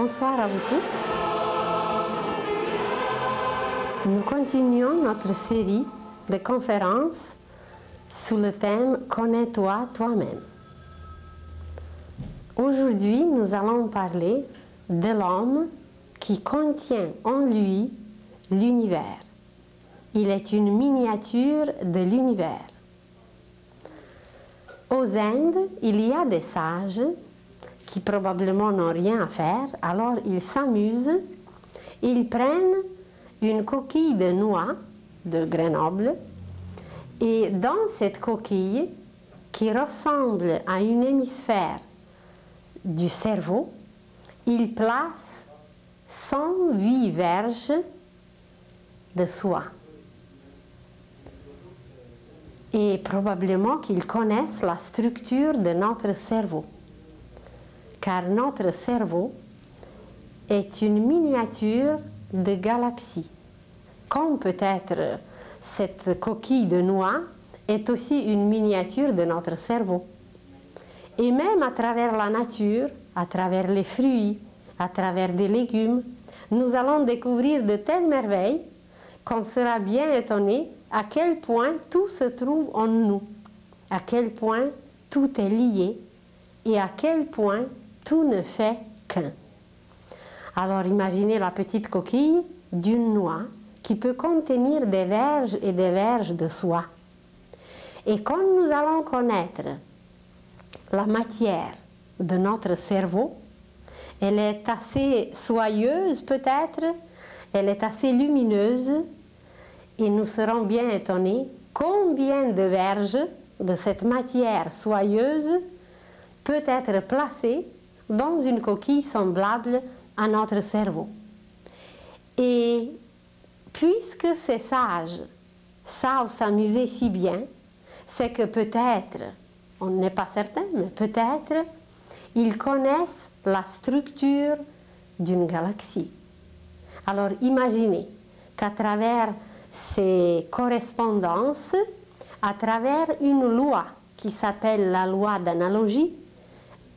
Bonsoir à vous tous. Nous continuons notre série de conférences sous le thème « Connais-toi toi-même ». Aujourd'hui, nous allons parler de l'homme qui contient en lui l'univers. Il est une miniature de l'univers. Aux Indes, il y a des sages qui probablement n'ont rien à faire, alors ils s'amusent, ils prennent une coquille de noix de Grenoble et dans cette coquille, qui ressemble à un hémisphère du cerveau, ils placent 108 verges de soie. Et probablement qu'ils connaissent la structure de notre cerveau. Car notre cerveau est une miniature de galaxies. Comme peut-être cette coquille de noix est aussi une miniature de notre cerveau. Et même à travers la nature, à travers les fruits, à travers des légumes, nous allons découvrir de telles merveilles qu'on sera bien étonné à quel point tout se trouve en nous, à quel point tout est lié et à quel point tout ne fait qu'un. Alors imaginez la petite coquille d'une noix qui peut contenir des verges et des verges de soie. Et quand nous allons connaître la matière de notre cerveau, elle est assez soyeuse peut-être, elle est assez lumineuse, et nous serons bien étonnés combien de verges de cette matière soyeuse peut être placée dans une coquille semblable à notre cerveau. Et puisque ces sages savent s'amuser si bien, c'est que peut-être, on n'est pas certain, mais peut-être, ils connaissent la structure d'une galaxie. Alors imaginez qu'à travers ces correspondances, à travers une loi qui s'appelle la loi d'analogie,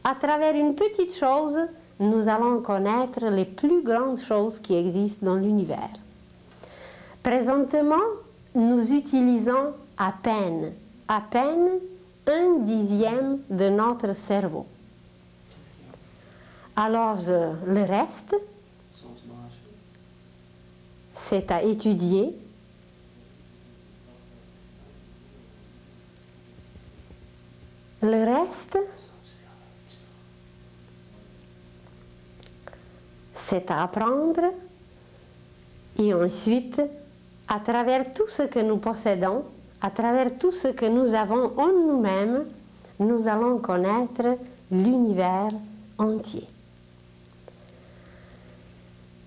à travers une petite chose, nous allons connaître les plus grandes choses qui existent dans l'univers. Présentement, nous utilisons à peine 1/10 de notre cerveau. Alors, le reste, c'est à étudier. Le reste, c'est à apprendre et ensuite, à travers tout ce que nous possédons, à travers tout ce que nous avons en nous-mêmes, nous allons connaître l'univers entier.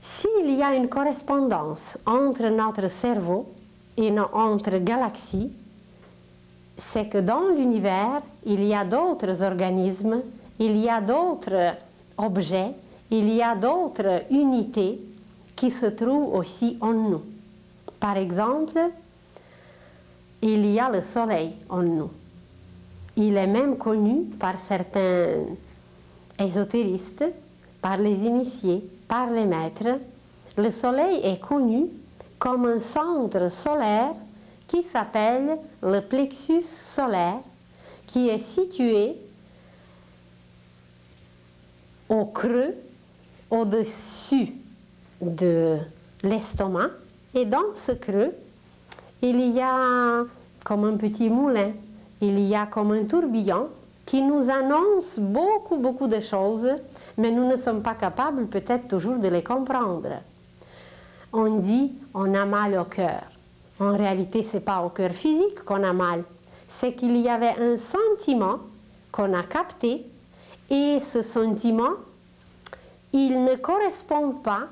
S'il y a une correspondance entre notre cerveau et entre galaxies, c'est que dans l'univers, il y a d'autres organismes, il y a d'autres objets, il y a d'autres unités qui se trouvent aussi en nous. Par exemple, il y a le soleil en nous. Il est même connu par certains ésotéristes, par les initiés, par les maîtres. Le soleil est connu comme un centre solaire qui s'appelle le plexus solaire, qui est situé au creux, au-dessus de l'estomac. Et dans ce creux, il y a comme un petit moulin, il y a comme un tourbillon qui nous annonce beaucoup de choses, mais nous ne sommes pas capables peut-être toujours de les comprendre. On dit on a mal au cœur. En réalité, ce n'est pas au cœur physique qu'on a mal, c'est qu'il y avait un sentiment qu'on a capté et ce sentiment, il ne correspond pas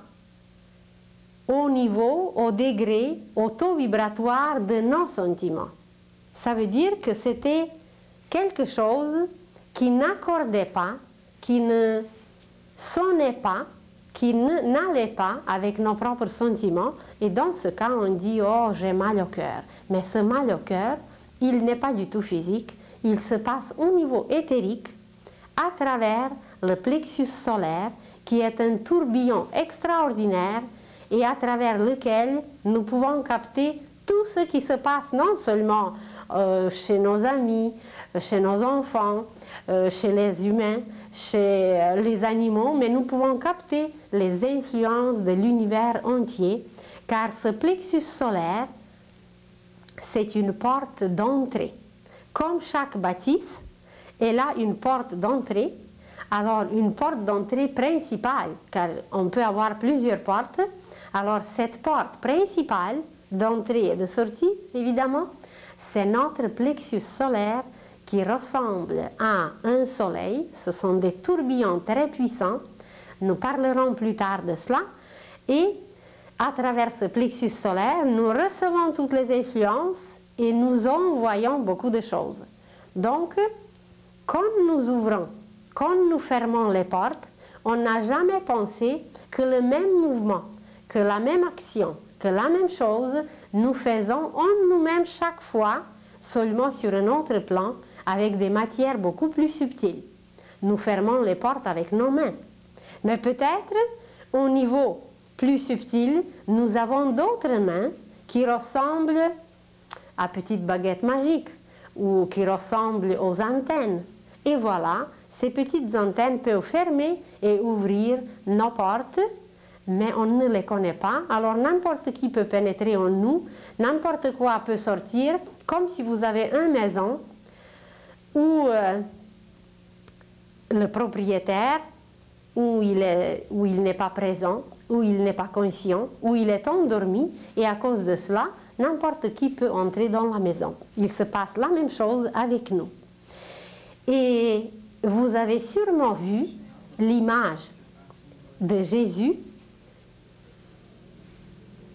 au niveau, au degré, au taux vibratoire de nos sentiments. Ça veut dire que c'était quelque chose qui n'accordait pas, qui ne sonnait pas, qui n'allait pas avec nos propres sentiments. Et dans ce cas, on dit « Oh, j'ai mal au cœur ». Mais ce mal au cœur, il n'est pas du tout physique. Il se passe au niveau éthérique, à travers le plexus solaire qui est un tourbillon extraordinaire et à travers lequel nous pouvons capter tout ce qui se passe non seulement chez nos amis, chez nos enfants, chez les humains, chez les animaux, mais nous pouvons capter les influences de l'univers entier, car ce plexus solaire, c'est une porte d'entrée. Comme chaque bâtisse, elle a une porte d'entrée, alors une porte d'entrée principale, car on peut avoir plusieurs portes. Alors cette porte principale d'entrée et de sortie, évidemment, c'est notre plexus solaire qui ressemble à un soleil. Ce sont des tourbillons très puissants. Nous parlerons plus tard de cela. Et à travers ce plexus solaire, nous recevons toutes les influences et nous envoyons beaucoup de choses. Donc, quand nous ouvrons, quand nous fermons les portes, on n'a jamais pensé que le même mouvement, que la même action, que la même chose, nous faisons en nous-mêmes chaque fois, seulement sur un autre plan, avec des matières beaucoup plus subtiles. Nous fermons les portes avec nos mains. Mais peut-être, au niveau plus subtil, nous avons d'autres mains qui ressemblent à petites baguettes magiques ou qui ressemblent aux antennes. Et voilà, ces petites antennes peuvent fermer et ouvrir nos portes, mais on ne les connaît pas. Alors n'importe qui peut pénétrer en nous, n'importe quoi peut sortir, comme si vous avez une maison où le propriétaire, où il n'est pas présent, où il n'est pas conscient, où il est endormi, et à cause de cela, n'importe qui peut entrer dans la maison. Il se passe la même chose avec nous. Et vous avez sûrement vu l'image de Jésus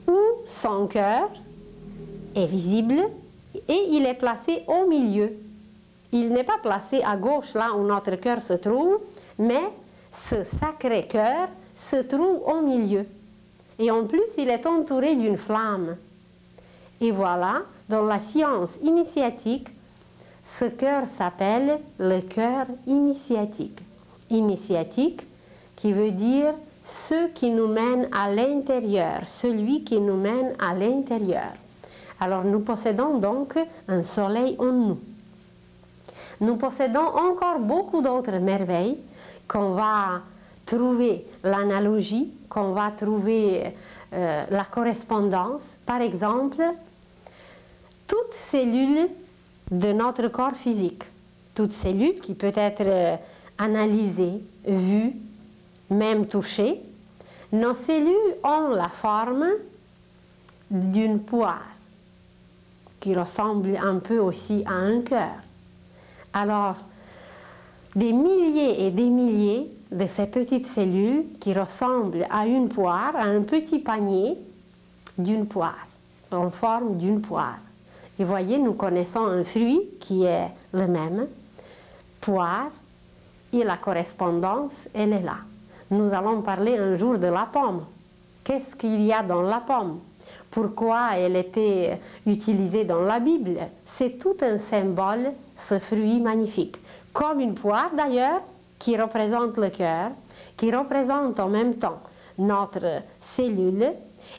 où son cœur est visible et il est placé au milieu. Il n'est pas placé à gauche, là où notre cœur se trouve, mais ce sacré cœur se trouve au milieu. Et en plus, il est entouré d'une flamme. Et voilà, dans la science initiatique, ce cœur s'appelle le cœur initiatique. Initiatique, qui veut dire ce qui nous mène à l'intérieur, celui qui nous mène à l'intérieur. Alors nous possédons donc un soleil en nous. Nous possédons encore beaucoup d'autres merveilles qu'on va trouver l'analogie, qu'on va trouver la correspondance. Par exemple, toute cellule de notre corps physique, toute cellule qui peut être analysée, vue, même touchée, nos cellules ont la forme d'une poire qui ressemble un peu aussi à un cœur. Alors, des milliers et des milliers de ces petites cellules qui ressemblent à une poire, à un petit panier d'une poire, en forme d'une poire. Et voyez, nous connaissons un fruit qui est le même, poire, et la correspondance, elle est là. Nous allons parler un jour de la pomme. Qu'est-ce qu'il y a dans la pomme? Pourquoi elle était utilisée dans la Bible? C'est tout un symbole, ce fruit magnifique. Comme une poire d'ailleurs, qui représente le cœur, qui représente en même temps notre cellule.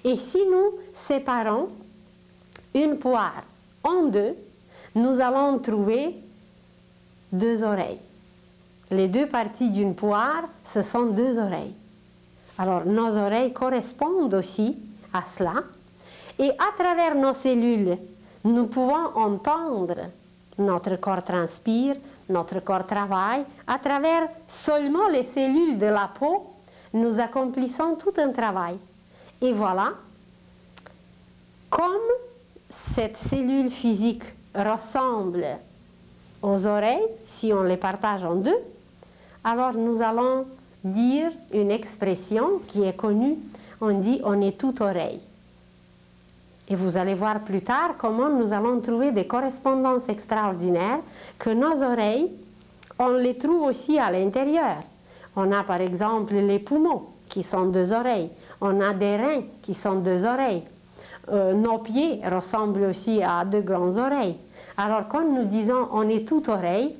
Et si nous séparons une poire en deux, nous allons trouver deux oreilles. Les deux parties d'une poire, ce sont deux oreilles. Alors nos oreilles correspondent aussi à cela. Et à travers nos cellules, nous pouvons entendre. Notre corps transpire, notre corps travaille. À travers seulement les cellules de la peau, nous accomplissons tout un travail. Et voilà, comme cette cellule physique ressemble aux oreilles, si on les partage en deux, alors nous allons dire une expression qui est connue, on dit on est tout oreille. Et vous allez voir plus tard comment nous allons trouver des correspondances extraordinaires, que nos oreilles, on les trouve aussi à l'intérieur. On a par exemple les poumons qui sont deux oreilles, on a des reins qui sont deux oreilles, nos pieds ressemblent aussi à deux grandes oreilles. Alors quand nous disons on est tout oreille,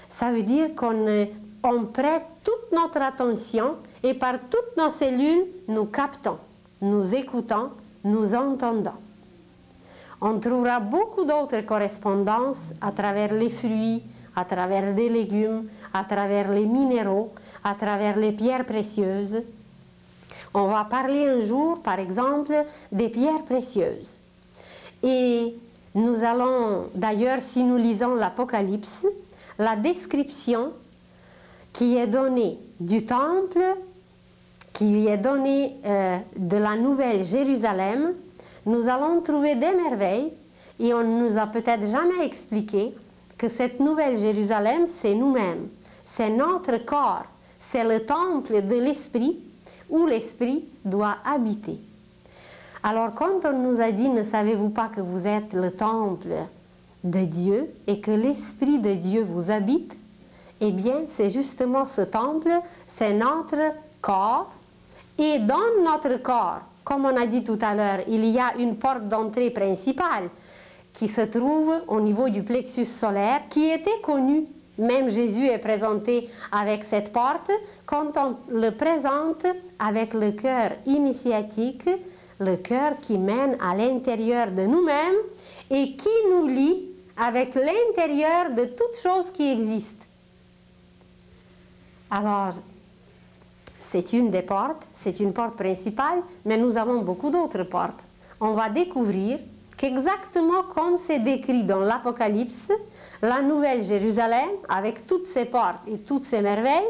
ça veut dire qu'on prête toute notre attention et par toutes nos cellules, nous captons, nous écoutons, nous entendons. On trouvera beaucoup d'autres correspondances à travers les fruits, à travers les légumes, à travers les minéraux, à travers les pierres précieuses. On va parler un jour, par exemple, des pierres précieuses. Et nous allons, d'ailleurs, si nous lisons l'Apocalypse, la description qui est donnée du temple, qui est donnée de la Nouvelle Jérusalem, nous allons trouver des merveilles et on ne nous a peut-être jamais expliqué que cette Nouvelle Jérusalem, c'est nous-mêmes, c'est notre corps, c'est le temple de l'Esprit où l'Esprit doit habiter. Alors quand on nous a dit, ne savez-vous pas que vous êtes le temple de Dieu et que l'Esprit de Dieu vous habite, eh bien c'est justement ce temple, c'est notre corps. Et dans notre corps, comme on a dit tout à l'heure, il y a une porte d'entrée principale qui se trouve au niveau du plexus solaire, qui était connue. Même Jésus est présenté avec cette porte quand on le présente avec le cœur initiatique, le cœur qui mène à l'intérieur de nous-mêmes et qui nous lie avec l'intérieur de toutes choses qui existent. Alors, c'est une des portes, c'est une porte principale, mais nous avons beaucoup d'autres portes. On va découvrir qu'exactement comme c'est décrit dans l'Apocalypse, la Nouvelle Jérusalem, avec toutes ses portes et toutes ses merveilles,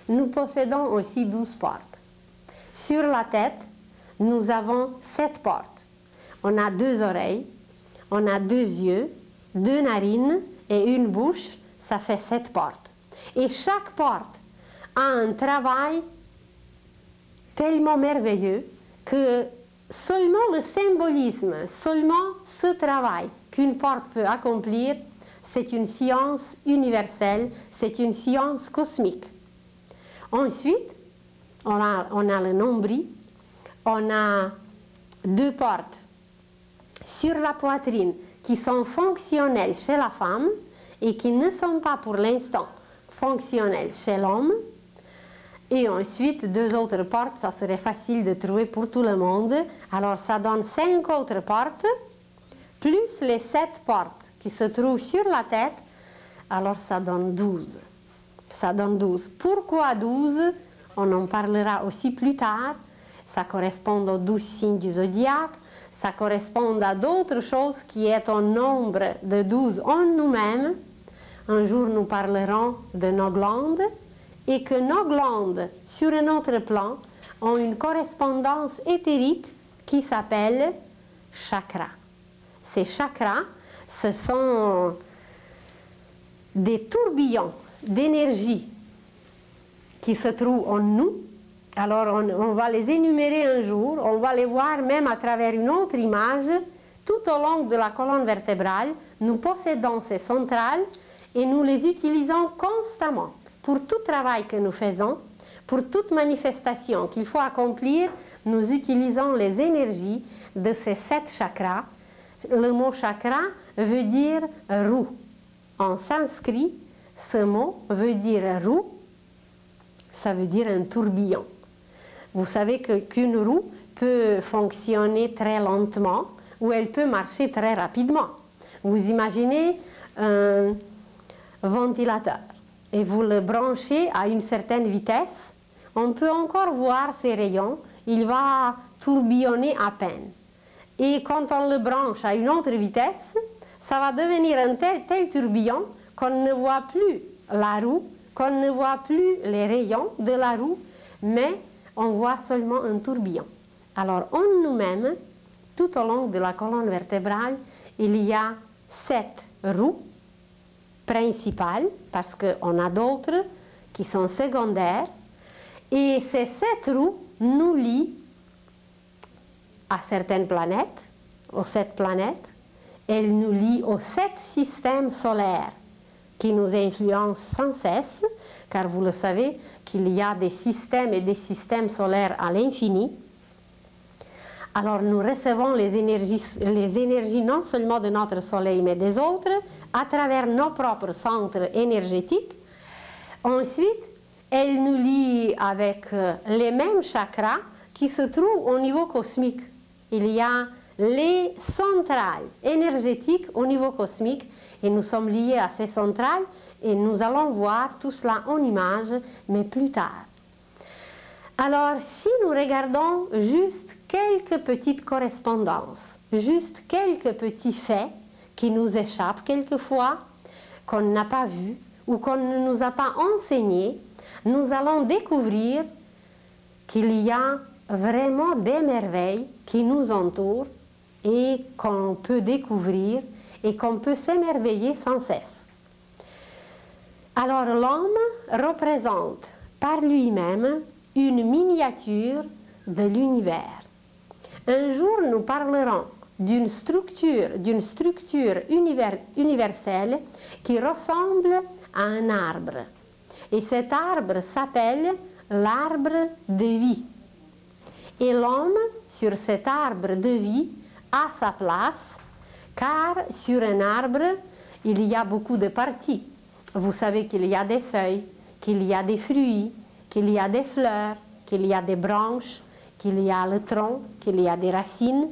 nous possédons aussi 12 portes. Sur la tête, nous avons 7 portes. On a 2 oreilles, on a 2 yeux, 2 narines et une bouche, ça fait 7 portes. Et chaque porte a un travail tellement merveilleux que seulement le symbolisme, seulement ce travail qu'une porte peut accomplir, c'est une science universelle, c'est une science cosmique. Ensuite, on a le nombril, on a 2 portes sur la poitrine qui sont fonctionnelles chez la femme et qui ne sont pas pour l'instant fonctionnelles chez l'homme. Et ensuite, 2 autres portes, ça serait facile de trouver pour tout le monde. Alors ça donne 5 autres portes, plus les 7 portes qui se trouvent sur la tête, alors ça donne 12. Ça donne 12. Pourquoi 12? On en parlera aussi plus tard. Ça correspond aux 12 signes du zodiaque, ça correspond à d'autres choses qui est au nombre de 12 en nous-mêmes. Un jour, nous parlerons de nos glandes, et que nos glandes, sur un autre plan, ont une correspondance éthérique qui s'appelle chakras. Ces chakras, ce sont des tourbillons d'énergie qui se trouvent en nous. Alors on va les énumérer un jour, on va les voir même à travers une autre image. Tout au long de la colonne vertébrale, nous possédons ces centrales et nous les utilisons constamment. Pour tout travail que nous faisons, pour toute manifestation qu'il faut accomplir, nous utilisons les énergies de ces 7 chakras. Le mot chakra veut dire roue. En sanskrit, ce mot veut dire roue, ça veut dire un tourbillon. Vous savez qu'une roue peut fonctionner très lentement ou elle peut marcher très rapidement. Vous imaginez un ventilateur et vous le branchez à une certaine vitesse, on peut encore voir ses rayons, il va tourbillonner à peine. Et quand on le branche à une autre vitesse, ça va devenir un tel tourbillon qu'on ne voit plus la roue, qu'on ne voit plus les rayons de la roue, mais on voit seulement un tourbillon. Alors en nous-mêmes, tout au long de la colonne vertébrale, il y a 7 roues principales, parce qu'on a d'autres qui sont secondaires, et ces 7 roues nous lient à certaines planètes, aux 7 planètes, elles nous lient aux 7 systèmes solaires qui nous influencent sans cesse, car vous le savez qu'il y a des systèmes et des systèmes solaires à l'infini. Alors nous recevons les énergies non seulement de notre soleil, mais des autres, à travers nos propres centres énergétiques. Ensuite, Elle nous lie avec les mêmes chakras qui se trouvent au niveau cosmique. Il y a les centrales énergétiques au niveau cosmique et nous sommes liés à ces centrales et nous allons voir tout cela en images, mais plus tard. Alors, si nous regardons juste quelques petites correspondances, juste quelques petits faits qui nous échappent quelquefois, qu'on n'a pas vus ou qu'on ne nous a pas enseignés, nous allons découvrir qu'il y a vraiment des merveilles qui nous entourent et qu'on peut découvrir et qu'on peut s'émerveiller sans cesse. Alors l'homme représente par lui-même une miniature de l'univers. Un jour, nous parlerons d'une structure universelle qui ressemble à un arbre. Et cet arbre s'appelle l'arbre de vie. Et l'homme, sur cet arbre de vie, a sa place, car sur un arbre, il y a beaucoup de parties. Vous savez qu'il y a des feuilles, qu'il y a des fruits, qu'il y a des fleurs, qu'il y a des branches, qu'il y a le tronc, qu'il y a des racines.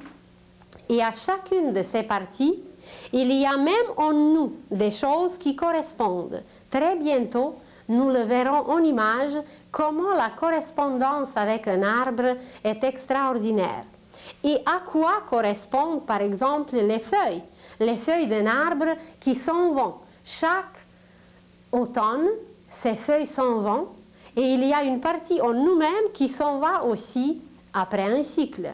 Et à chacune de ces parties, il y a même en nous des choses qui correspondent. Très bientôt, nous le verrons en image, comment la correspondance avec un arbre est extraordinaire. Et à quoi correspondent par exemple les feuilles d'un arbre qui s'en vont. Chaque automne, ces feuilles s'en vont et il y a une partie en nous-mêmes qui s'en va aussi après un cycle.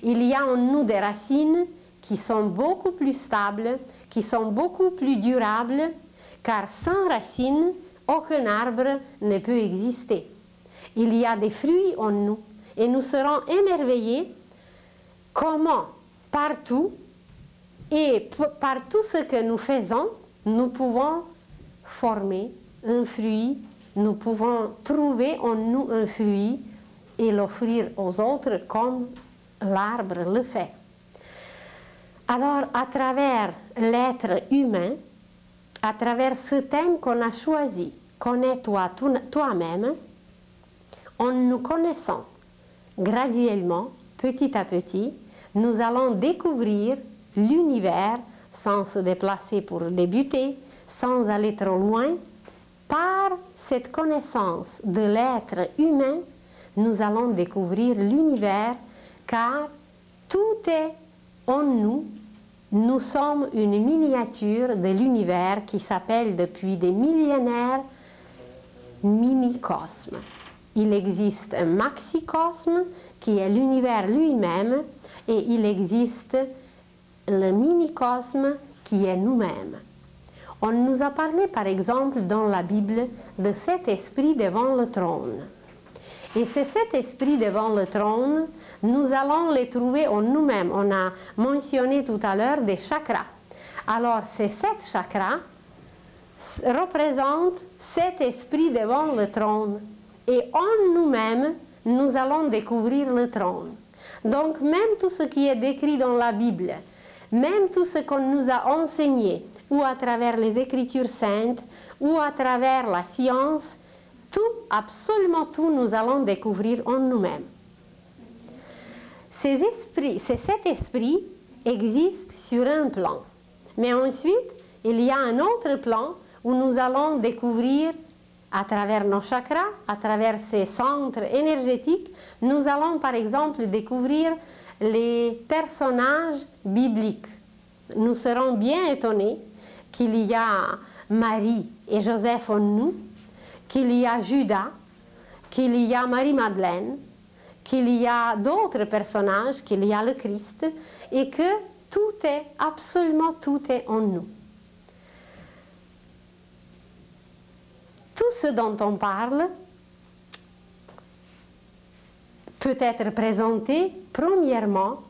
Il y a en nous des racines qui sont beaucoup plus stables, qui sont beaucoup plus durables, car sans racines, aucun arbre ne peut exister. Il y a des fruits en nous et nous serons émerveillés comment partout et par tout ce que nous faisons, nous pouvons former un fruit, nous pouvons trouver en nous un fruit et l'offrir aux autres comme l'arbre le fait. Alors, à travers l'être humain, à travers ce thème qu'on a choisi, connais-toi toi-même, en nous connaissant graduellement, petit à petit, nous allons découvrir l'univers sans se déplacer pour débuter, sans aller trop loin. Par cette connaissance de l'être humain, nous allons découvrir l'univers, car tout est en nous. Nous sommes une miniature de l'univers qui s'appelle depuis des millénaires mini-cosme. Il existe un maxicosme qui est l'univers lui-même et il existe le mini-cosme qui est nous-mêmes. On nous a parlé par exemple dans la Bible de cet esprit devant le trône. Et c'est cet esprit devant le trône, nous allons le trouver en nous-mêmes. On a mentionné tout à l'heure des chakras. Alors ces 7 chakras représentent cet esprit devant le trône. Et en nous-mêmes, nous allons découvrir le trône. Donc même tout ce qui est décrit dans la Bible, même tout ce qu'on nous a enseigné, ou à travers les Écritures saintes, ou à travers la science, tout, absolument tout, nous allons découvrir en nous-mêmes. Ces 7 esprits existent sur un plan. Mais ensuite, il y a un autre plan où nous allons découvrir, à travers nos chakras, à travers ces centres énergétiques, nous allons par exemple découvrir les personnages bibliques. Nous serons bien étonnés qu'il y a Marie et Joseph en nous, qu'il y a Judas, qu'il y a Marie-Madeleine, qu'il y a d'autres personnages, qu'il y a le Christ, et que tout est, absolument tout est en nous. Tout ce dont on parle peut être présenté premièrement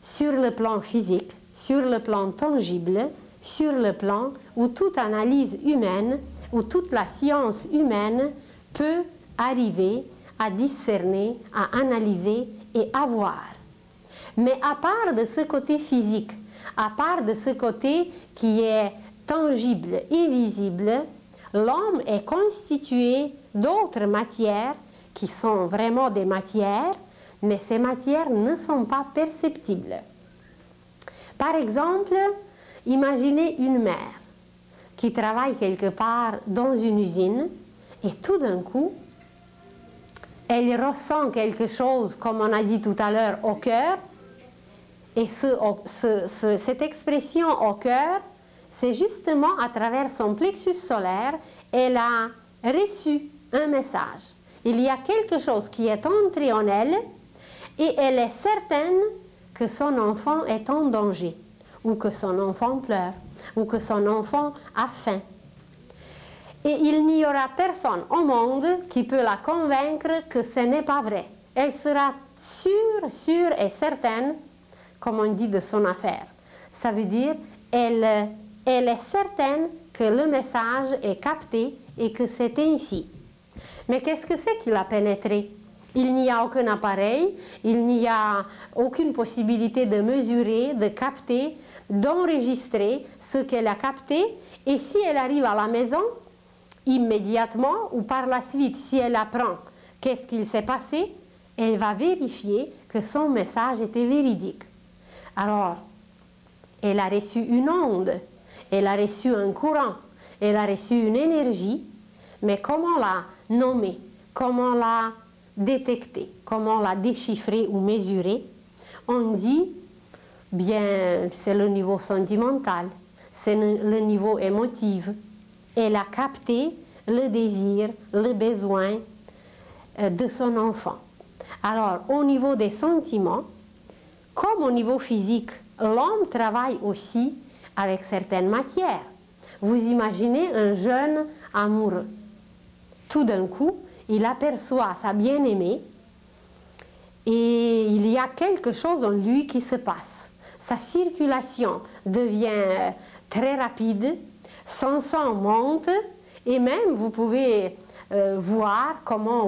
sur le plan physique, sur le plan tangible, sur le plan où toute analyse humaine, où toute la science humaine peut arriver à discerner, à analyser et à voir. Mais à part de ce côté physique, à part de ce côté qui est tangible et visible, l'homme est constitué d'autres matières qui sont vraiment des matières, mais ces matières ne sont pas perceptibles. Par exemple, imaginez une mère qui travaille quelque part dans une usine et tout d'un coup, elle ressent quelque chose, comme on a dit tout à l'heure, au cœur. Et cette expression au cœur, c'est justement à travers son plexus solaire, elle a reçu un message. Il y a quelque chose qui est entré en elle et elle est certaine que son enfant est en danger, ou que son enfant pleure, ou que son enfant a faim. Et il n'y aura personne au monde qui peut la convaincre que ce n'est pas vrai. Elle sera sûre et certaine, comme on dit, de son affaire. Ça veut dire elle est certaine que le message est capté et que c'est ainsi. Mais qu'est-ce que c'est qui l'a pénétré? Il n'y a aucun appareil, il n'y a aucune possibilité de mesurer, de capter, d'enregistrer ce qu'elle a capté. Et si elle arrive à la maison, immédiatement ou par la suite, si elle apprend qu'est-ce qu'il s'est passé, elle va vérifier que son message était véridique. Alors, elle a reçu une onde, elle a reçu un courant, elle a reçu une énergie, mais comment la nommer, comment la détecter, comment la déchiffrer ou mesurer? On dit, bien, c'est le niveau sentimental, c'est le niveau émotif. Elle a capté le désir, le besoin de son enfant. Alors, au niveau des sentiments, comme au niveau physique, l'homme travaille aussi avec certaines matières. Vous imaginez un jeune amoureux. Tout d'un coup, il aperçoit sa bien-aimée et il y a quelque chose en lui qui se passe. Sa circulation devient très rapide, son sang monte et même vous pouvez voir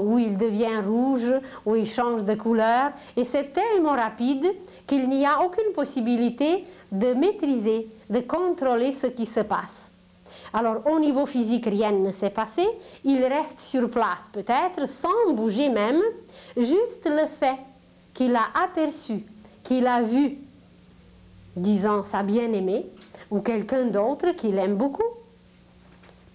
où il devient rouge, où il change de couleur. Et c'est tellement rapide qu'il n'y a aucune possibilité de maîtriser, de contrôler ce qui se passe. Alors au niveau physique, rien ne s'est passé, il reste sur place peut-être, sans bouger même, juste le fait qu'il a aperçu, qu'il a vu, disons sa bien-aimée, ou quelqu'un d'autre qu'il aime beaucoup.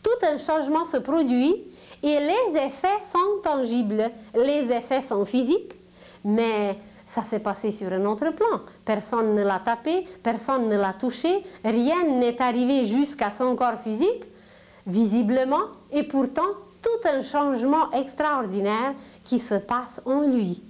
Tout un changement se produit et les effets sont tangibles, les effets sont physiques, mais ça s'est passé sur un autre plan. Personne ne l'a tapé, personne ne l'a touché, rien n'est arrivé jusqu'à son corps physique, visiblement, et pourtant tout un changement extraordinaire qui se passe en lui.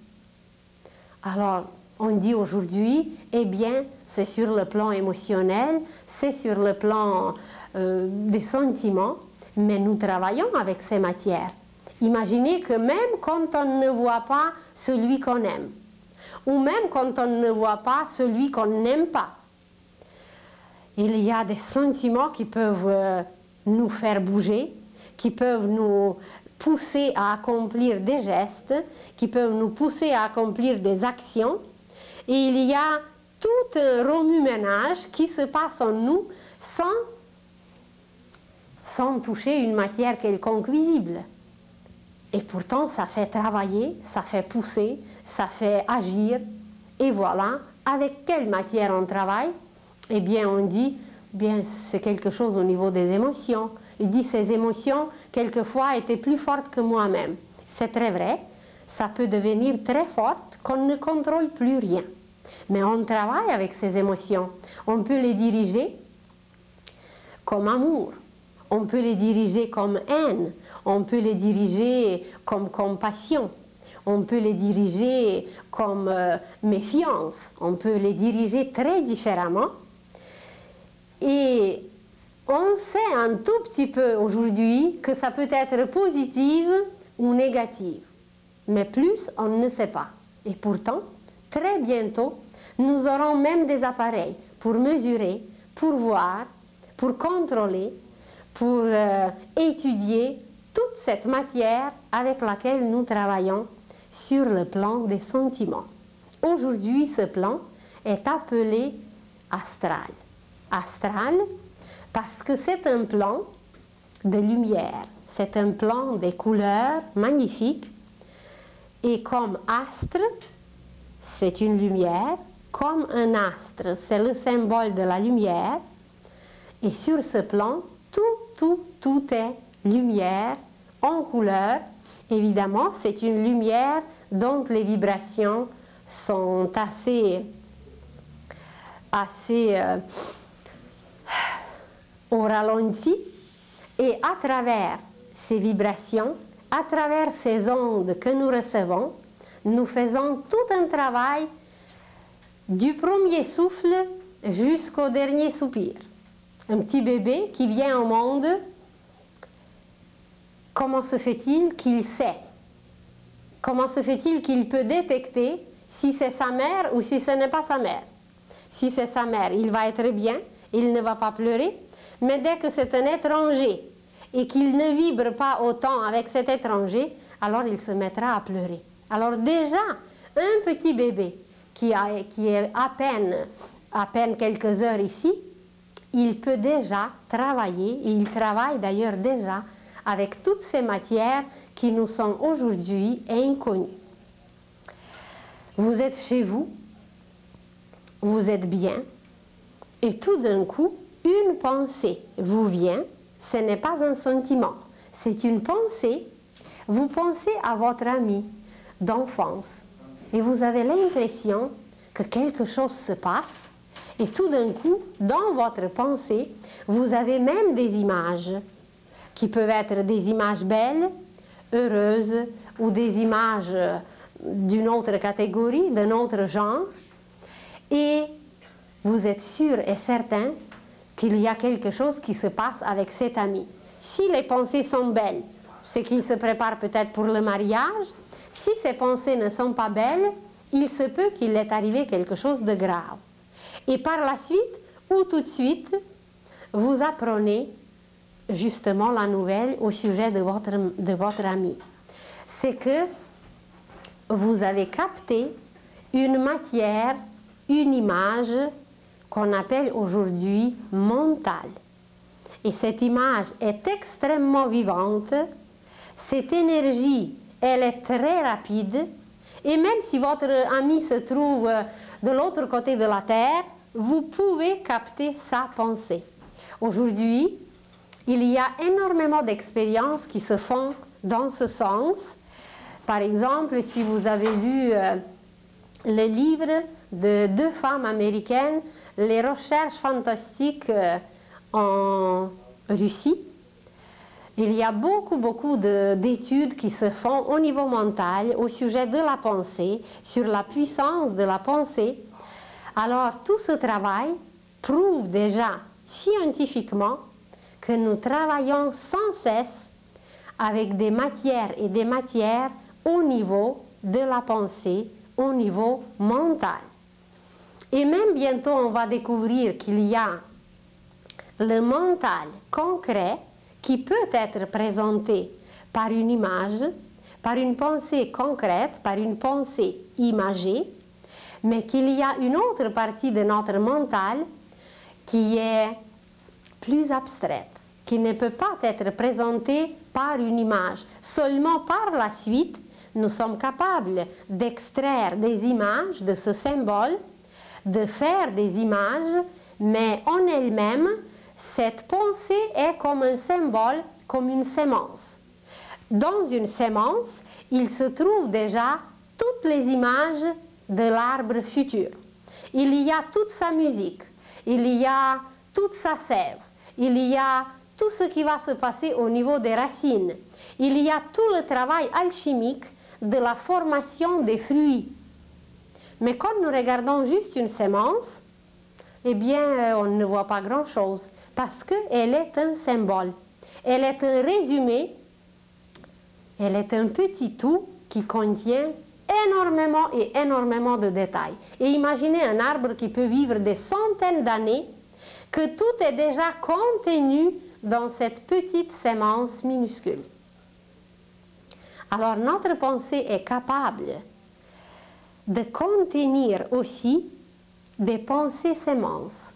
Alors, on dit aujourd'hui, eh bien, c'est sur le plan émotionnel, c'est sur le plan des sentiments, mais nous travaillons avec ces matières. Imaginez que même quand on ne voit pas celui qu'on aime, ou même quand on ne voit pas celui qu'on n'aime pas, il y a des sentiments qui peuvent nous faire bouger, qui peuvent nous pousser à accomplir des gestes, qui peuvent nous pousser à accomplir des actions. Et il y a tout un remue-ménage qui se passe en nous sans toucher une matière quelconque visible. Et pourtant, ça fait travailler, ça fait pousser, ça fait agir. Et voilà, avec quelle matière on travaille? Eh bien, on dit, bien, c'est quelque chose au niveau des émotions. Il dit, ces émotions, quelquefois, étaient plus fortes que moi-même. C'est très vrai, ça peut devenir très forte qu'on ne contrôle plus rien. Mais on travaille avec ces émotions. On peut les diriger comme amour, on peut les diriger comme haine, on peut les diriger comme compassion, on peut les diriger comme méfiance, on peut les diriger très différemment. Et on sait un tout petit peu aujourd'hui que ça peut être positive ou négative, mais plus on ne sait pas. Et pourtant, très bientôt, nous aurons même des appareils pour mesurer, pour voir, pour contrôler, pour étudier toute cette matière avec laquelle nous travaillons sur le plan des sentiments. Aujourd'hui, ce plan est appelé astral. Astral parce que c'est un plan de lumière. C'est un plan des couleurs magnifiques. Et comme astre, c'est une lumière. Comme un astre, c'est le symbole de la lumière. Et sur ce plan, tout est lumière en couleur. Évidemment, c'est une lumière dont les vibrations sont assez au ralenti. Et à travers ces vibrations, à travers ces ondes que nous recevons, nous faisons tout un travail du premier souffle jusqu'au dernier soupir. Un petit bébé qui vient au monde, comment se fait-il qu'il sait? Comment se fait-il qu'il peut détecter si c'est sa mère ou si ce n'est pas sa mère? Si c'est sa mère, il va être bien, il ne va pas pleurer, mais dès que c'est un étranger et qu'il ne vibre pas autant avec cet étranger, alors il se mettra à pleurer. Alors déjà, un petit bébé qui est à peine quelques heures ici, il peut déjà travailler, et il travaille d'ailleurs déjà avec toutes ces matières qui nous sont aujourd'hui inconnues. Vous êtes chez vous, vous êtes bien, et tout d'un coup, une pensée vous vient, ce n'est pas un sentiment, c'est une pensée. Vous pensez à votre ami d'enfance, et vous avez l'impression que quelque chose se passe, et tout d'un coup, dans votre pensée, vous avez même des images, qui peuvent être des images belles, heureuses, ou des images d'une autre catégorie, d'un autre genre, et vous êtes sûr et certain qu'il y a quelque chose qui se passe avec cet ami. Si les pensées sont belles, c'est qu'il se prépare peut-être pour le mariage. Si ces pensées ne sont pas belles, il se peut qu'il est arrivé quelque chose de grave. Et par la suite, ou tout de suite, vous apprenez justement la nouvelle au sujet de votre ami. C'est que vous avez capté une matière, une image qu'on appelle aujourd'hui mentale. Et cette image est extrêmement vivante. Cette énergie, elle est très rapide. Et même si votre ami se trouve de l'autre côté de la Terre, vous pouvez capter sa pensée. Aujourd'hui, il y a énormément d'expériences qui se font dans ce sens. Par exemple, si vous avez lu le livre de 2 femmes américaines, Les recherches fantastiques en Russie, il y a beaucoup d'études qui se font au niveau mental au sujet de la pensée, sur la puissance de la pensée. Alors tout ce travail prouve déjà scientifiquement que nous travaillons sans cesse avec des matières et des matières au niveau de la pensée, au niveau mental. Et même bientôt on va découvrir qu'il y a le mental concret qui peut être présenté par une image, par une pensée concrète, par une pensée imagée, mais qu'il y a une autre partie de notre mental qui est plus abstraite, qui ne peut pas être présentée par une image. Seulement par la suite, nous sommes capables d'extraire des images de ce symbole, de faire des images, mais en elle-même, cette pensée est comme un symbole, comme une sémence. Dans une sémence, il se trouve déjà toutes les images de l'arbre futur. Il y a toute sa musique, il y a toute sa sève, il y a tout ce qui va se passer au niveau des racines. Il y a tout le travail alchimique de la formation des fruits. Mais quand nous regardons juste une sémence, eh bien, on ne voit pas grand-chose, parce qu'elle est un symbole. Elle est un résumé, elle est un petit tout qui contient énormément et énormément de détails. Et imaginez un arbre qui peut vivre des centaines d'années, que tout est déjà contenu dans cette petite sémence minuscule. Alors notre pensée est capable de contenir aussi des pensées sémences.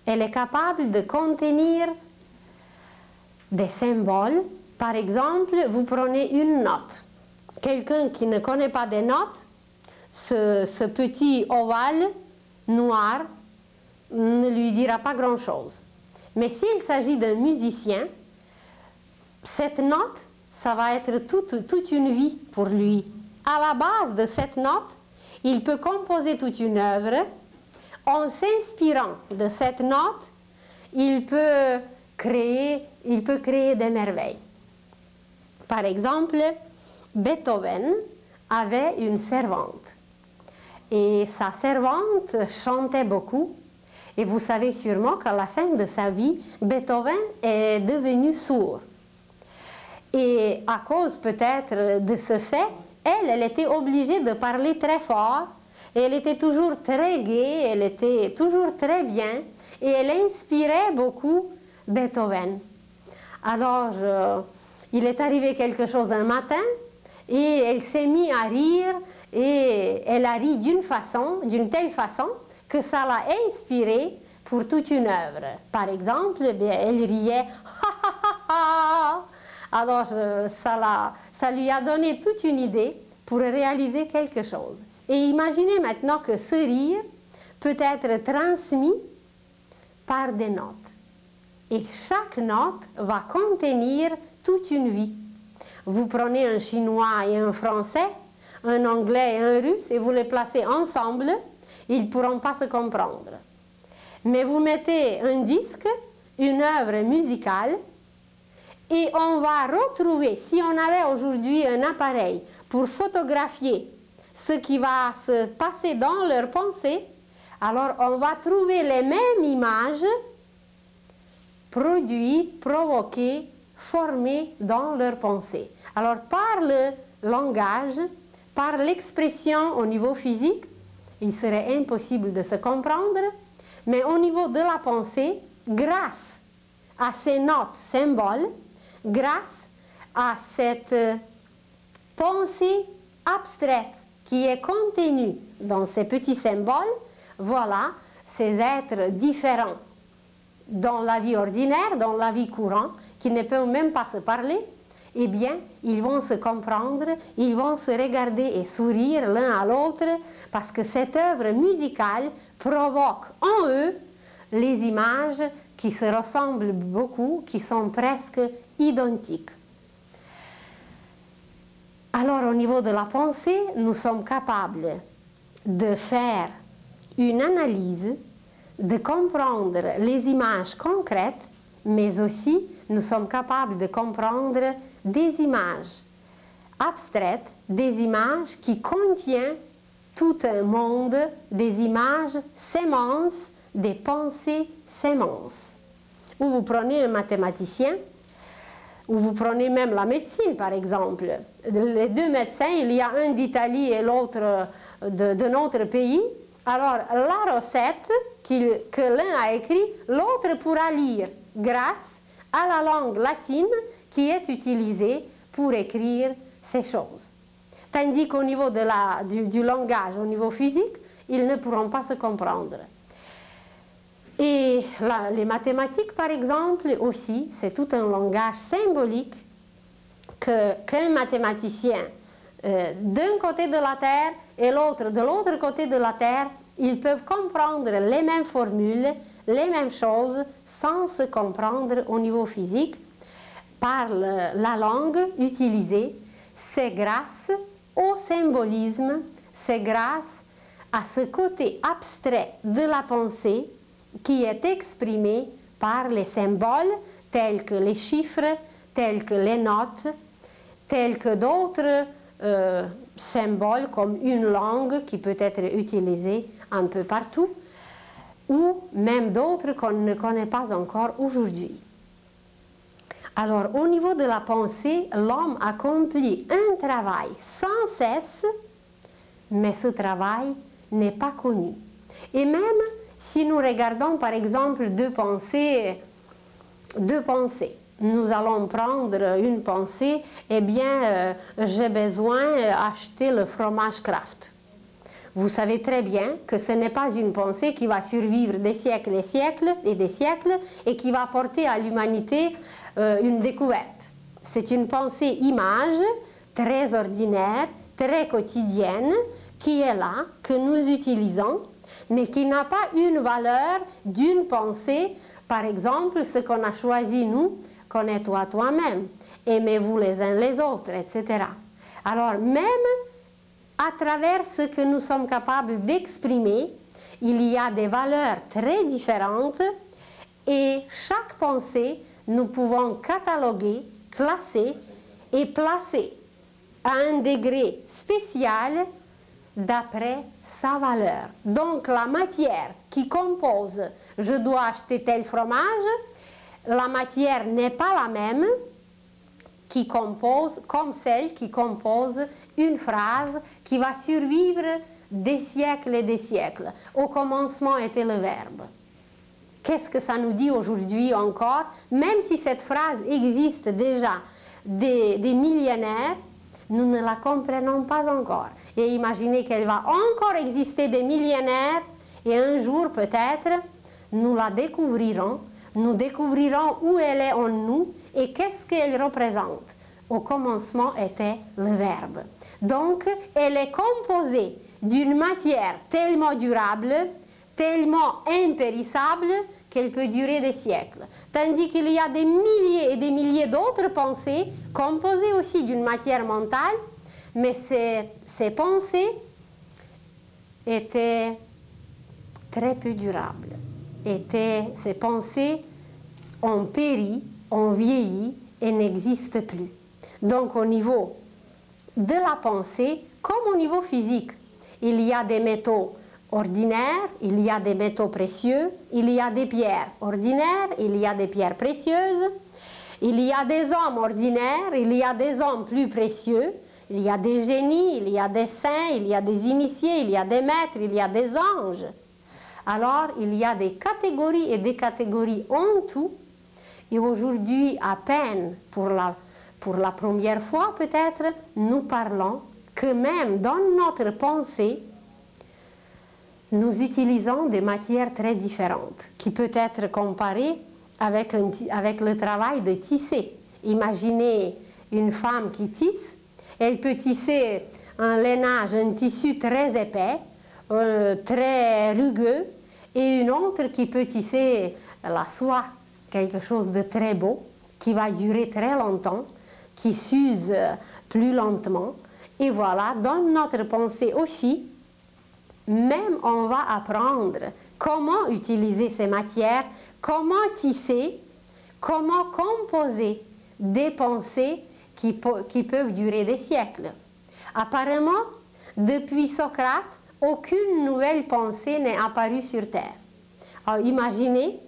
Elle est capable de contenir des symboles. Par exemple, vous prenez une note. Quelqu'un qui ne connaît pas des notes, ce petit ovale noir ne lui dira pas grand-chose. Mais s'il s'agit d'un musicien, cette note, ça va être toute une vie pour lui. À la base de cette note, il peut composer toute une œuvre. En s'inspirant de cette note, il peut créer des merveilles. Par exemple, Beethoven avait une servante. Et sa servante chantait beaucoup. Et vous savez sûrement qu'à la fin de sa vie, Beethoven est devenu sourd. Et à cause peut-être de ce fait, elle était obligée de parler très fort. Et elle était toujours très gaie, elle était toujours très bien. Et elle inspirait beaucoup Beethoven. Alors, il est arrivé quelque chose un matin, et elle s'est mise à rire, et elle a ri d'une telle façon, que ça l'a inspirée pour toute une œuvre. Par exemple, elle riait « ha ha ha ha ». Alors, ça lui a donné toute une idée pour réaliser quelque chose. Et imaginez maintenant que ce rire peut être transmis par des notes. Et chaque note va contenir toute une vie. Vous prenez un chinois et un français, un anglais et un russe, et vous les placez ensemble, ils ne pourront pas se comprendre. Mais vous mettez un disque, une œuvre musicale, et on va retrouver, si on avait aujourd'hui un appareil pour photographier ce qui va se passer dans leur pensée, alors on va trouver les mêmes images produites, provoquées, formées dans leur pensée. Alors par le langage, par l'expression au niveau physique, il serait impossible de se comprendre, mais au niveau de la pensée, grâce à ces notes symboles, grâce à cette pensée abstraite qui est contenue dans ces petits symboles, voilà, ces êtres différents dans la vie ordinaire, dans la vie courante, qui ne peuvent même pas se parler, eh bien, ils vont se comprendre, ils vont se regarder et sourire l'un à l'autre, parce que cette œuvre musicale provoque en eux les images qui se ressemblent beaucoup, qui sont presque identiques. Alors, au niveau de la pensée, nous sommes capables de faire une analyse, de comprendre les images concrètes, mais aussi nous sommes capables de comprendre des images abstraites, des images qui contiennent tout un monde, des images sémences, des pensées sémences. Ou vous prenez un mathématicien, ou vous prenez même la médecine par exemple. Les deux médecins, il y a un d'Italie et l'autre de notre pays. Alors la recette que l'un a écrite, l'autre pourra lire grâce à la langue latine qui est utilisée pour écrire ces choses. Tandis qu'au niveau du langage, au niveau physique, ils ne pourront pas se comprendre. Et les mathématiques, par exemple, aussi, c'est tout un langage symbolique qu'un mathématicien d'un côté de la Terre et l'autre de l'autre côté de la Terre, ils peuvent comprendre les mêmes formules, les mêmes choses, sans se comprendre au niveau physique, par la langue utilisée. C'est grâce au symbolisme, c'est grâce à ce côté abstrait de la pensée qui est exprimé par les symboles tels que les chiffres, tels que les notes, tels que d'autres symboles comme une langue qui peut être utilisée un peu partout, ou même d'autres qu'on ne connaît pas encore aujourd'hui. Alors, au niveau de la pensée, l'homme accomplit un travail sans cesse, mais ce travail n'est pas connu. Et même si nous regardons par exemple deux pensées, nous allons prendre une pensée, eh bien, j'ai besoin d'acheter le fromage Kraft. vous savez très bien que ce n'est pas une pensée qui va survivre des siècles et siècles et des siècles et qui va apporter à l'humanité une découverte. C'est une pensée image très ordinaire, très quotidienne, qui est là, que nous utilisons, mais qui n'a pas une valeur d'une pensée. Par exemple, ce qu'on a choisi, nous, connais-toi toi-même, aimez-vous les uns les autres, etc. Alors, même à travers ce que nous sommes capables d'exprimer, il y a des valeurs très différentes et chaque pensée, nous pouvons cataloguer, classer et placer à un degré spécial d'après sa valeur. Donc la matière qui compose, je dois acheter tel fromage, la matière n'est pas la même qui compose, comme celle qui compose une phrase qui va survivre des siècles et des siècles. Au commencement était le verbe. Qu'est-ce que ça nous dit aujourd'hui encore? Même si cette phrase existe déjà des millénaires, nous ne la comprenons pas encore. Et imaginez qu'elle va encore exister des millénaires et un jour peut-être, nous la découvrirons, nous découvrirons où elle est en nous et qu'est-ce qu'elle représente. Au commencement était le verbe. Donc, elle est composée d'une matière tellement durable, tellement impérissable, qu'elle peut durer des siècles. Tandis qu'il y a des milliers et des milliers d'autres pensées composées aussi d'une matière mentale, mais ces pensées étaient très peu durables. Ces pensées ont péri, ont vieilli et n'existent plus. Donc au niveau de la pensée, comme au niveau physique, il y a des métaux ordinaires, il y a des métaux précieux, il y a des pierres ordinaires, il y a des pierres précieuses, il y a des hommes ordinaires, il y a des hommes plus précieux, il y a des génies, il y a des saints, il y a des initiés, il y a des maîtres, il y a des anges. Alors, il y a des catégories et des catégories en tout. Et aujourd'hui, à peine pour la première fois peut-être, nous parlons que même dans notre pensée, nous utilisons des matières très différentes, qui peut être comparées avec le travail de tisser. Imaginez une femme qui tisse, elle peut tisser un lainage, un tissu très épais, très rugueux, et une autre qui peut tisser la soie, quelque chose de très beau, qui va durer très longtemps, qui s'use plus lentement. Et voilà, dans notre pensée aussi, même on va apprendre comment utiliser ces matières, comment tisser, comment composer des pensées qui peuvent durer des siècles. Apparemment, depuis Socrate, aucune nouvelle pensée n'est apparue sur Terre. Alors imaginez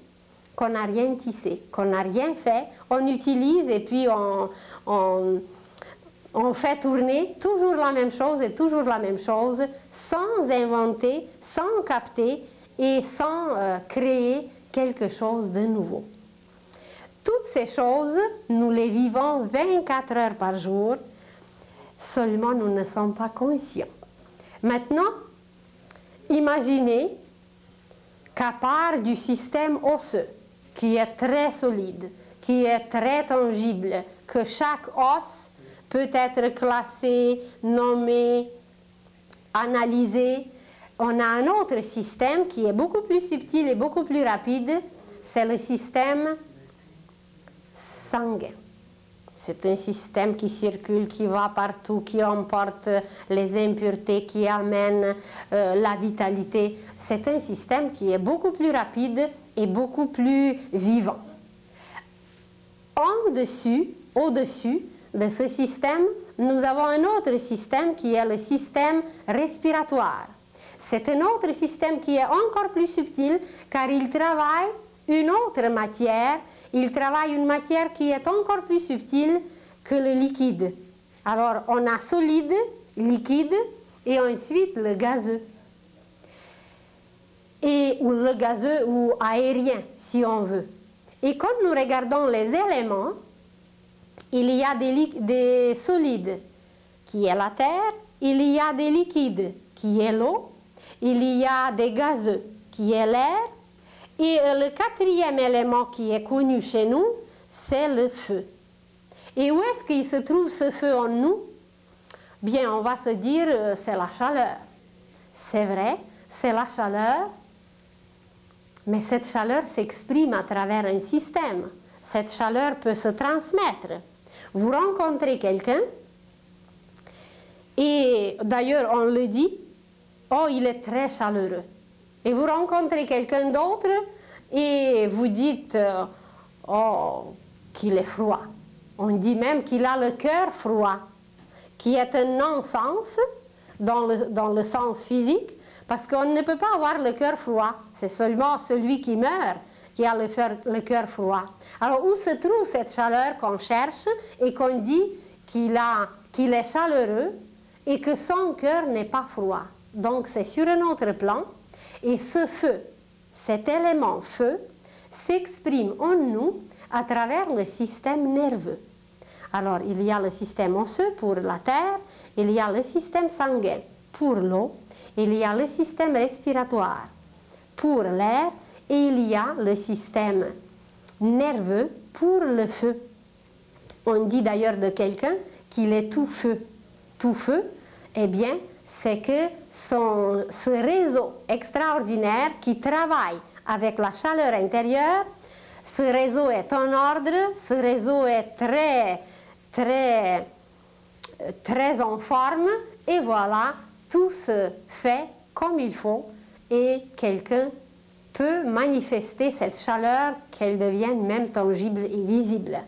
qu'on n'a rien tissé, qu'on n'a rien fait, on utilise et puis on fait tourner toujours la même chose et toujours la même chose, sans inventer, sans capter et sans créer quelque chose de nouveau. Toutes ces choses, nous les vivons 24 heures par jour, seulement nous ne sommes pas conscients. Maintenant, imaginez qu'à part du système osseux, qui est très solide, qui est très tangible, que chaque os peut être classé, nommé, analysé, on a un autre système qui est beaucoup plus subtil et beaucoup plus rapide, c'est le système sanguin. C'est un système qui circule, qui va partout, qui emporte les impuretés, qui amène la vitalité. C'est un système qui est beaucoup plus rapide et beaucoup plus vivant. Au-dessus de ce système, nous avons un autre système qui est le système respiratoire. C'est un autre système qui est encore plus subtil car il travaille une autre matière. Il travaille une matière qui est encore plus subtile que le liquide. Alors, on a solide, liquide, et ensuite le gazeux. Ou le gazeux ou aérien, si on veut. Et quand nous regardons les éléments, il y a des solides, qui est la terre, il y a des liquides, qui est l'eau, il y a des gazeux, qui est l'air, et le quatrième élément qui est connu chez nous, c'est le feu. Et où est-ce qu'il se trouve ce feu en nous? Bien, on va se dire, c'est la chaleur. C'est vrai, c'est la chaleur, mais cette chaleur s'exprime à travers un système. Cette chaleur peut se transmettre. Vous rencontrez quelqu'un, et d'ailleurs on le dit, oh, il est très chaleureux. Et vous rencontrez quelqu'un d'autre, et vous dites, oh, qu'il est froid. On dit même qu'il a le cœur froid, qui est un non-sens dans le sens physique, parce qu'on ne peut pas avoir le cœur froid. C'est seulement celui qui meurt qui a le cœur froid. Alors, où se trouve cette chaleur qu'on cherche et qu'on dit qu'il est chaleureux et que son cœur n'est pas froid? Donc, c'est sur un autre plan. Et ce feu, cet élément feu, s'exprime en nous à travers le système nerveux. Alors, il y a le système osseux pour la terre, il y a le système sanguin pour l'eau, il y a le système respiratoire pour l'air, et il y a le système nerveux pour le feu. On dit d'ailleurs de quelqu'un qu'il est tout feu. Tout feu, eh bien, c'est que ce réseau extraordinaire qui travaille avec la chaleur intérieure, ce réseau est en ordre, ce réseau est très en forme, et voilà, tout se fait comme il faut, et quelqu'un peut manifester cette chaleur, qu'elle devienne même tangible et visible.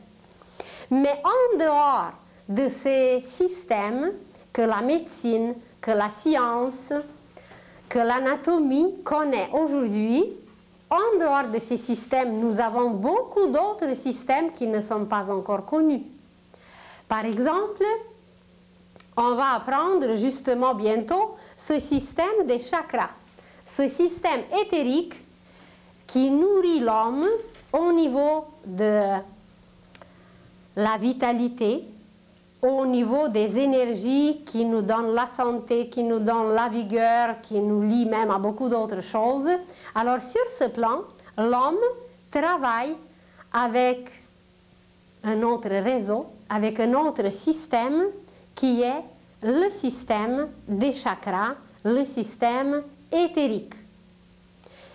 Mais en dehors de ces systèmes que la médecine, que la science, que l'anatomie connaît aujourd'hui, en dehors de ces systèmes, nous avons beaucoup d'autres systèmes qui ne sont pas encore connus. Par exemple, on va apprendre justement bientôt ce système des chakras, ce système éthérique qui nourrit l'homme au niveau de la vitalité, au niveau des énergies qui nous donnent la santé, qui nous donnent la vigueur, qui nous lient même à beaucoup d'autres choses. Alors sur ce plan, l'homme travaille avec un autre réseau, avec un autre système qui est le système des chakras, le système éthérique.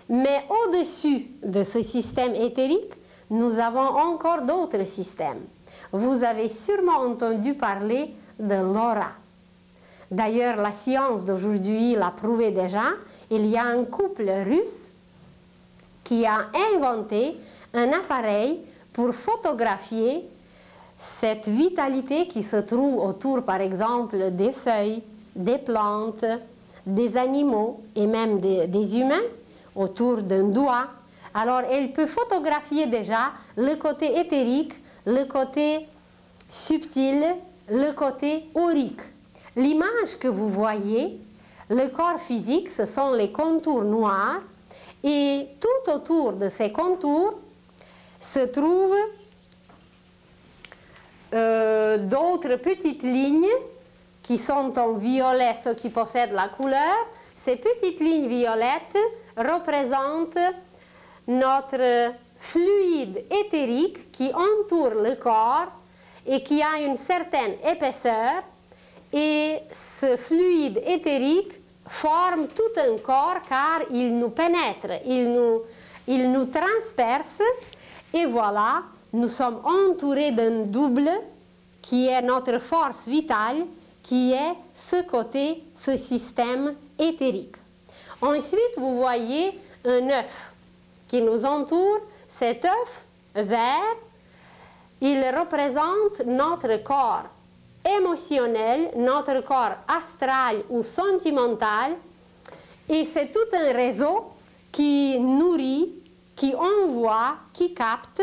Mais au-dessus de ce système éthérique, nous avons encore d'autres systèmes. Vous avez sûrement entendu parler de l'aura. D'ailleurs, la science d'aujourd'hui l'a prouvé déjà. Il y a un couple russe qui a inventé un appareil pour photographier cette vitalité qui se trouve autour, par exemple, des feuilles, des plantes, des animaux et même des humains, autour d'un doigt. Alors, elle peut photographier déjà le côté éthérique, le côté subtil, le côté aurique. L'image que vous voyez, le corps physique, ce sont les contours noirs, et tout autour de ces contours se trouvent d'autres petites lignes qui sont en violet, ceux qui possèdent la couleur. Ces petites lignes violettes représentent notre fluide éthérique qui entoure le corps et qui a une certaine épaisseur, et ce fluide éthérique forme tout un corps car il nous pénètre, il nous transperce, et voilà, nous sommes entourés d'un double qui est notre force vitale, qui est ce côté, ce système éthérique. Ensuite, vous voyez un œuf qui nous entoure. Cet œuf vert, il représente notre corps émotionnel, notre corps astral ou sentimental, et c'est tout un réseau qui nourrit, qui envoie, qui capte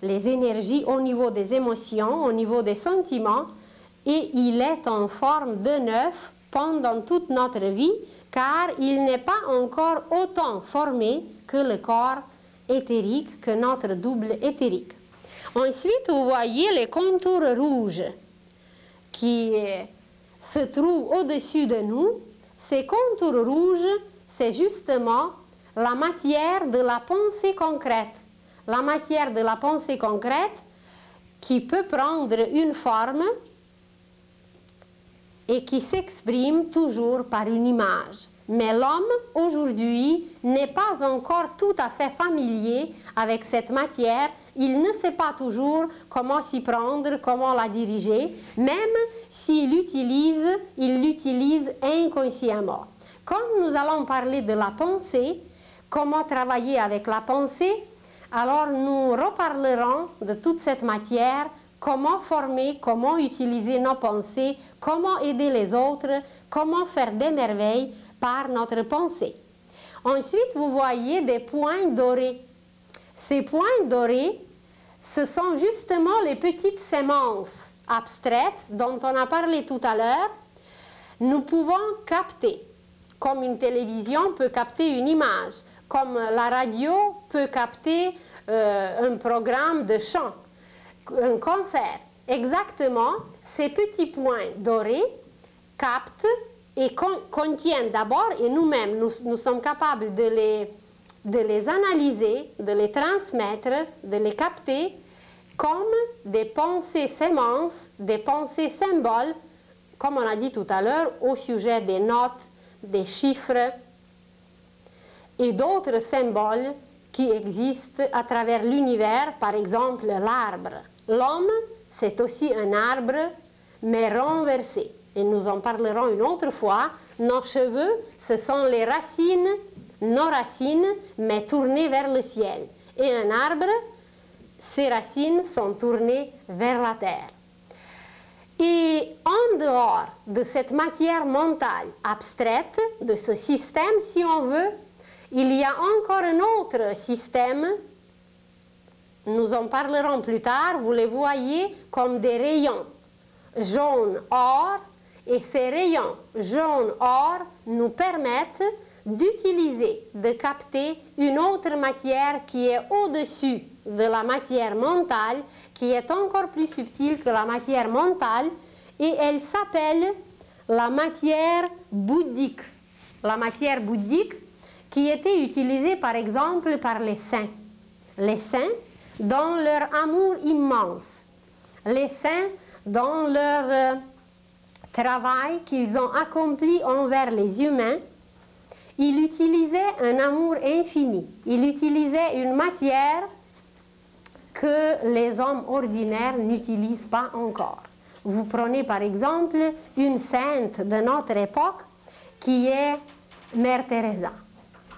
les énergies au niveau des émotions, au niveau des sentiments, et il est en forme d'un œuf pendant toute notre vie, car il n'est pas encore autant formé que le corps éthérique, que notre double éthérique. Ensuite, vous voyez les contours rouges qui se trouve au-dessus de nous, ces contours rouges, c'est justement la matière de la pensée concrète. La matière de la pensée concrète qui peut prendre une forme et qui s'exprime toujours par une image. Mais l'homme, aujourd'hui, n'est pas encore tout à fait familier avec cette matière. Il ne sait pas toujours comment s'y prendre, comment la diriger, même s'il l'utilise, il l'utilise inconsciemment. Comme nous allons parler de la pensée, comment travailler avec la pensée, alors nous reparlerons de toute cette matière, comment former, comment utiliser nos pensées, comment aider les autres, comment faire des merveilles par notre pensée. Ensuite, vous voyez des points dorés. Ces points dorés, ce sont justement les petites sémences abstraites dont on a parlé tout à l'heure. Nous pouvons capter, comme une télévision peut capter une image, comme la radio peut capter un programme de chant, un concert. Exactement, ces petits points dorés captent et contiennent d'abord, et nous-mêmes, nous sommes capables de les analyser, de les transmettre, de les capter comme des pensées sémences, des pensées symboles, comme on a dit tout à l'heure, au sujet des notes, des chiffres et d'autres symboles qui existent à travers l'univers, par exemple l'arbre. L'homme, c'est aussi un arbre, mais renversé. Et nous en parlerons une autre fois. Nos cheveux, ce sont les racines, nos racines, mais tournées vers le ciel. Et un arbre, ses racines sont tournées vers la terre. Et en dehors de cette matière mentale abstraite, de ce système, si on veut, il y a encore un autre système. Nous en parlerons plus tard. Vous les voyez comme des rayons jaune-or. Et ces rayons jaune-or nous permettent d'utiliser, de capter une autre matière qui est au-dessus de la matière mentale, qui est encore plus subtile que la matière mentale, et elle s'appelle la matière bouddhique. La matière bouddhique qui était utilisée par exemple par les saints. Les saints dans leur amour immense. Les saints dans leur travail qu'ils ont accompli envers les humains, il utilisait un amour infini. Il utilisait une matière que les hommes ordinaires n'utilisent pas encore. Vous prenez par exemple une sainte de notre époque qui est Mère Teresa.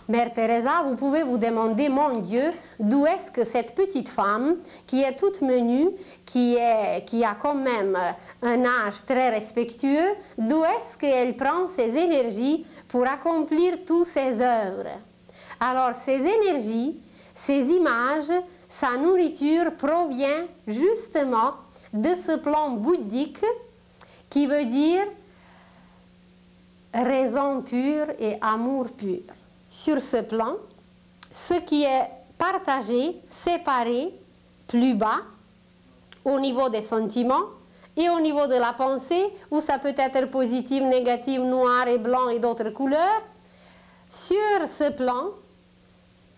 Mère Teresa, vous pouvez vous demander, mon Dieu, d'où est-ce que cette petite femme, qui est toute menue, qui a quand même un âge très respectueux, d'où est-ce qu'elle prend ses énergies pour accomplir toutes ses œuvres? Alors, ces énergies, ces images, sa nourriture provient justement de ce plan bouddhique qui veut dire raison pure et amour pur. Sur ce plan, ce qui est partagé, séparé, plus bas, au niveau des sentiments et au niveau de la pensée, où ça peut être positif, négatif, noir et blanc et d'autres couleurs, sur ce plan,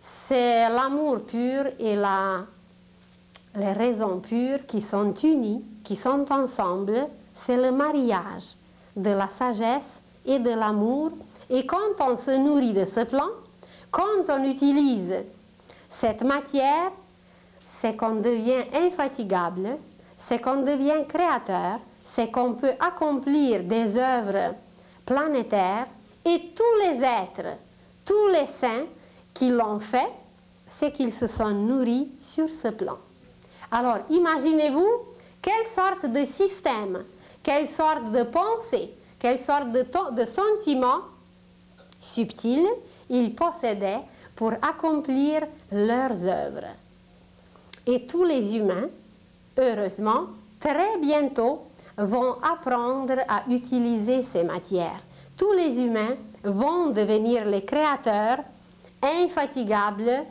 c'est l'amour pur et les raisons pures qui sont unies, qui sont ensemble. C'est le mariage de la sagesse et de l'amour. Et quand on se nourrit de ce plan, quand on utilise cette matière, c'est qu'on devient infatigable, c'est qu'on devient créateur, c'est qu'on peut accomplir des œuvres planétaires, et tous les êtres, tous les saints qui l'ont fait, c'est qu'ils se sont nourris sur ce plan. Alors, imaginez-vous quelle sorte de système, quelle sorte de pensée, quelle sorte de sentiment subtils ils possédaient pour accomplir leurs œuvres. Et tous les humains, heureusement, très bientôt, vont apprendre à utiliser ces matières. Tous les humains vont devenir les créateurs, infatigables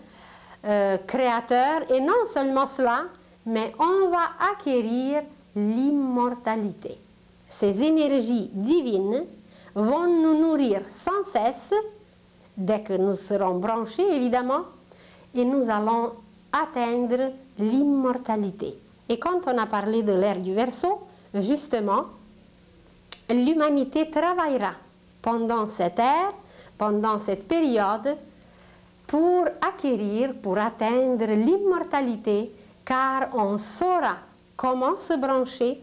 créateurs, et non seulement cela, mais on va acquérir l'immortalité. ces énergies divines vont nous nourrir sans cesse, dès que nous serons branchés évidemment, et nous allons atteindre l'immortalité. Et quand on a parlé de l'ère du Verseau, justement, l'humanité travaillera pendant cette ère, pendant cette période, pour acquérir, pour atteindre l'immortalité, car on saura comment se brancher,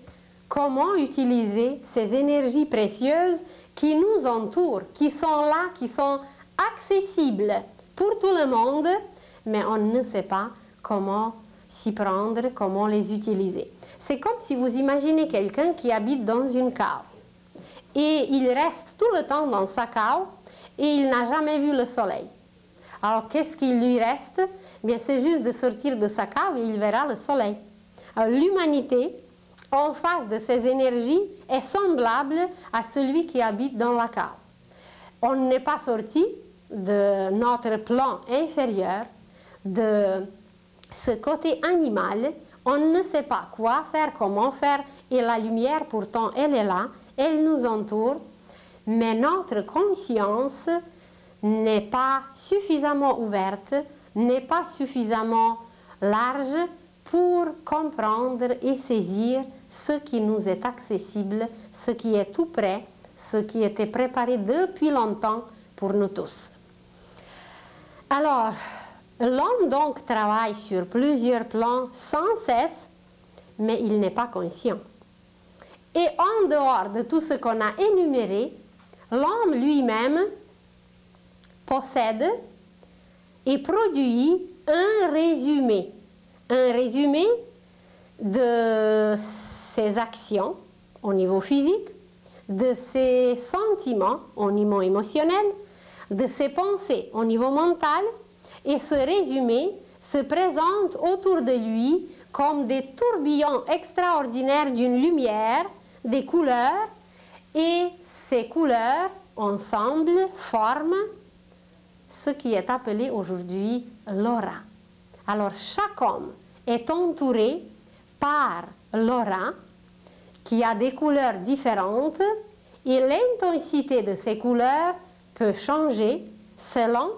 comment utiliser ces énergies précieuses qui nous entourent, qui sont là, qui sont accessibles pour tout le monde, mais on ne sait pas comment s'y prendre, comment les utiliser. C'est comme si vous imaginez quelqu'un qui habite dans une cave et il reste tout le temps dans sa cave et il n'a jamais vu le soleil. Alors qu'est-ce qu'il lui reste? Bien, c'est juste de sortir de sa cave et il verra le soleil. L'humanité, en face de ces énergies, est semblable à celui qui habite dans la cave. On n'est pas sorti de notre plan inférieur, de ce côté animal, on ne sait pas quoi faire, comment faire, et la lumière pourtant elle est là, elle nous entoure, mais notre conscience n'est pas suffisamment ouverte, n'est pas suffisamment large pour comprendre et saisir ce qui nous est accessible, ce qui est tout près, ce qui était préparé depuis longtemps pour nous tous. Alors, l'homme donc travaille sur plusieurs plans sans cesse, mais il n'est pas conscient. Et en dehors de tout ce qu'on a énuméré, l'homme lui-même possède et produit un résumé de ses actions au niveau physique, de ses sentiments au niveau émotionnel, de ses pensées au niveau mental, et ce résumé se présente autour de lui comme des tourbillons extraordinaires d'une lumière, des couleurs, et ces couleurs, ensemble, forment ce qui est appelé aujourd'hui l'aura. Alors chaque homme est entouré par l'aura qui a des couleurs différentes et l'intensité de ces couleurs peut changer selon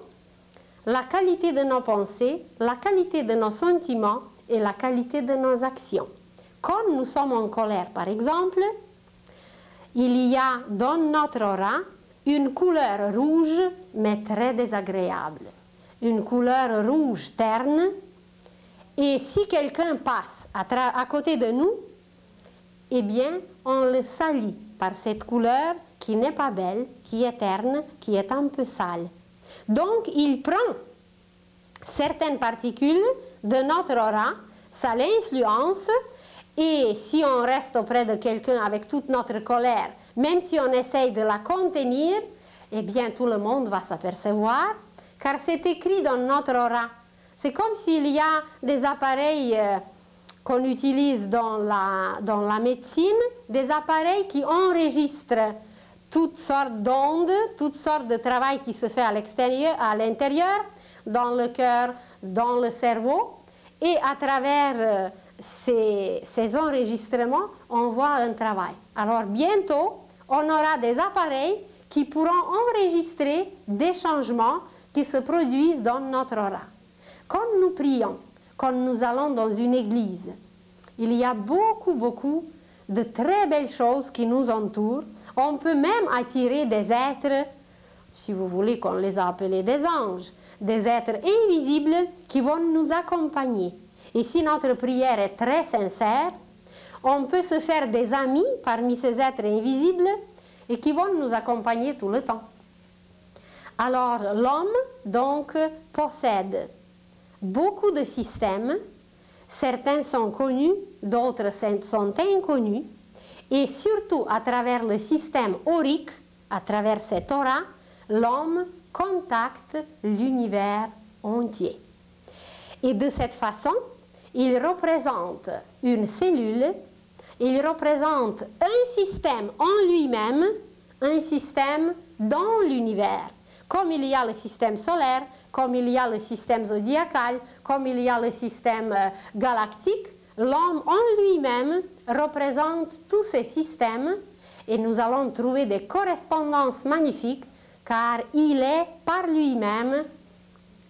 la qualité de nos pensées, la qualité de nos sentiments et la qualité de nos actions. Quand nous sommes en colère, par exemple, il y a dans notre aura une couleur rouge, mais très désagréable. Une couleur rouge terne. Et si quelqu'un passe à côté de nous, eh bien, on le salit par cette couleur qui n'est pas belle, qui est terne, qui est un peu sale. Donc, il prend certaines particules de notre aura, ça l'influence, et si on reste auprès de quelqu'un avec toute notre colère, même si on essaye de la contenir, eh bien, tout le monde va s'apercevoir, car c'est écrit dans notre aura. C'est comme s'il y a des appareils qu'on utilise dans la médecine, des appareils qui enregistrent toutes sortes d'ondes, toutes sortes de travail qui se fait à l'intérieur, dans le cœur, dans le cerveau, et à travers ces enregistrements, on voit un travail. Alors bientôt, on aura des appareils qui pourront enregistrer des changements qui se produisent dans notre aura. Quand nous prions, quand nous allons dans une église, il y a beaucoup de très belles choses qui nous entourent. On peut même attirer des êtres, si vous voulez qu'on les appelle des anges, des êtres invisibles qui vont nous accompagner. Et si notre prière est très sincère, on peut se faire des amis parmi ces êtres invisibles et qui vont nous accompagner tout le temps. Alors l'homme donc possède beaucoup de systèmes, certains sont connus, d'autres sont inconnus, et surtout à travers le système aurique, à travers cette aura, l'homme contacte l'univers entier. Et de cette façon, il représente une cellule, il représente un système en lui-même, un système dans l'univers. Comme il y a le système solaire, comme il y a le système zodiacal, comme il y a le système galactique, l'homme en lui-même représente tous ces systèmes et nous allons trouver des correspondances magnifiques car il est par lui-même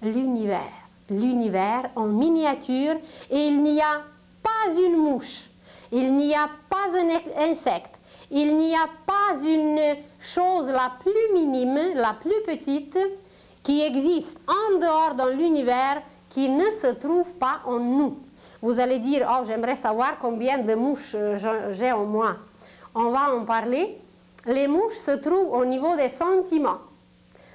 l'univers. L'univers en miniature et il n'y a pas une mouche, il n'y a pas un insecte, il n'y a pas une chose la plus minime, la plus petite qui existe en dehors dans l'univers qui ne se trouve pas en nous. Vous allez dire, oh j'aimerais savoir combien de mouches j'ai en moi. On va en parler. Les mouches se trouvent au niveau des sentiments.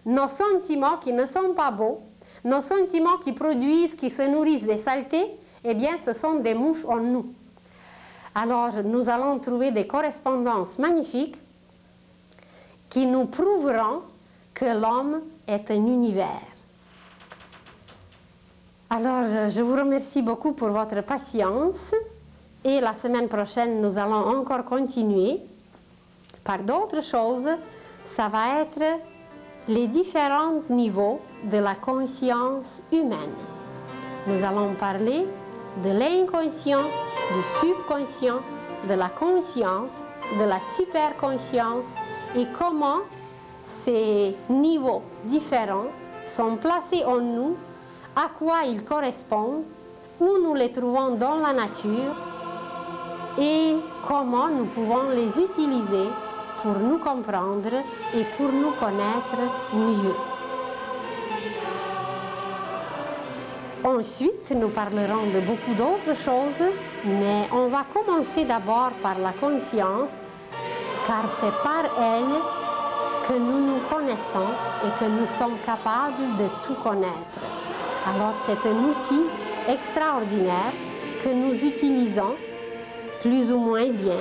Nos sentiments qui ne sont pas beaux, nos sentiments qui produisent, qui se nourrissent des saletés, eh bien ce sont des mouches en nous. Alors nous allons trouver des correspondances magnifiques qui nous prouveront que l'homme est un univers. Alors je vous remercie beaucoup pour votre patience et la semaine prochaine nous allons encore continuer par d'autres choses. Ça va être les différents niveaux de la conscience humaine. Nous allons parler de l'inconscient, du subconscient, de la conscience, de la superconscience et comment ces niveaux différents sont placés en nous, à quoi ils correspondent, où nous les trouvons dans la nature et comment nous pouvons les utiliser pour nous comprendre et pour nous connaître mieux. Ensuite, nous parlerons de beaucoup d'autres choses, mais on va commencer d'abord par la conscience, car c'est par elle que nous nous connaissons et que nous sommes capables de tout connaître. Alors c'est un outil extraordinaire que nous utilisons plus ou moins bien,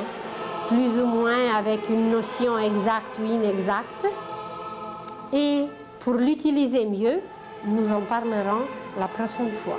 plus ou moins avec une notion exacte ou inexacte. Et pour l'utiliser mieux, nous en parlerons la prochaine fois.